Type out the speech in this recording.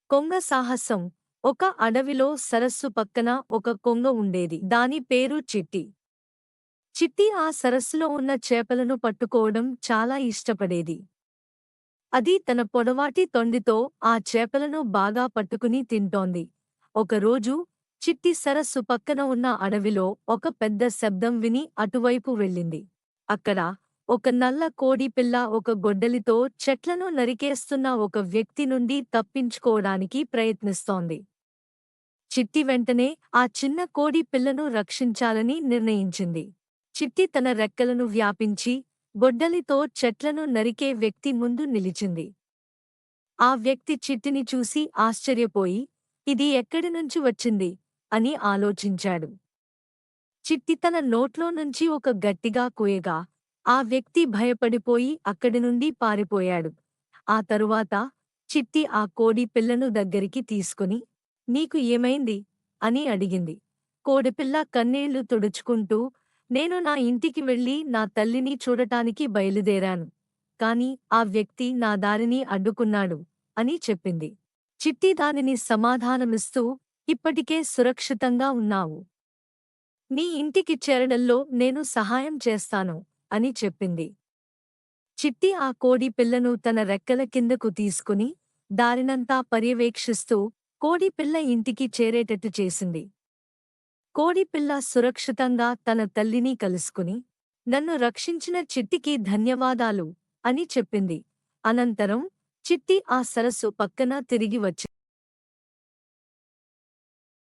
కొంగ సాహసం. ఒక అడవిలో సరస్సు పక్కన ఒక కొంగ ఉండేది. దాని పేరు చిట్టి. చిట్టి ఆ సరస్సులో ఉన్న చేపలను పట్టుకోవడం చాలా ఇష్టపడేది. అది తన పొడవాటి తొండితో ఆ చేపలను బాగా పట్టుకుని తింటోంది. ఒకరోజు చిట్టి సరస్సు పక్కన ఉన్న అడవిలో ఒక పెద్ద శబ్దం విని అటువైపు వెళ్ళింది. అక్కడ ఒక నల్ల కోడిపిల్ల ఒక గొడ్డలితో చెట్లను నరికేస్తున్న ఒక వ్యక్తి నుండి తప్పించుకోవడానికి ప్రయత్నిస్తోంది. చిట్టి వెంటనే ఆ చిన్న కోడి పిల్లను రక్షించాలని నిర్ణయించింది. చిట్టి తన రెక్కలను వ్యాపించి గొడ్డలితో చెట్లను నరికే వ్యక్తి ముందు నిలిచింది. ఆ వ్యక్తి చిట్టిని చూసి ఆశ్చర్యపోయి, ఇది ఎక్కడి నుంచి వచ్చింది అని ఆలోచించాడు. చిట్టి తన నోట్లో నుంచి ఒక గట్టిగా కూయగా, ఆ వ్యక్తి భయపడిపోయి అక్కడి నుండి పారిపోయాడు. ఆ తరువాత చిట్టి ఆ కోడి పిల్లను దగ్గరికి తీసుకుని, నీకు ఏమైంది అని అడిగింది. కోడిపిల్ల కన్నీళ్లు తుడుచుకుంటూ, నేను నా ఇంటికి వెళ్లి నా తల్లిని చూడటానికి బయలుదేరాను. కాని ఆ వ్యక్తి నా దారిని అడ్డుకున్నాడు అని చెప్పింది. చిట్టి దానిని సమాధానమిస్తూ, ఇప్పటికే సురక్షితంగా ఉన్నావు. నీ ఇంటికి చేరడంలో నేను సహాయం చేస్తాను అని చెప్పింది. చిట్టి ఆ కోడి పిల్లను తన రెక్కల కిందకు తీసుకుని దారినంతా పర్యవేక్షిస్తూ కోడిపిల్ల ఇంటికి చేరేటట్టు చేసింది. కోడిపిల్ల సురక్షితంగా తన తల్లిని కలుసుకుని, నన్ను రక్షించిన చిట్టికి ధన్యవాదాలు అని చెప్పింది. అనంతరం చిట్టి ఆ సరస్సు పక్కన తిరిగి వచ్చింది.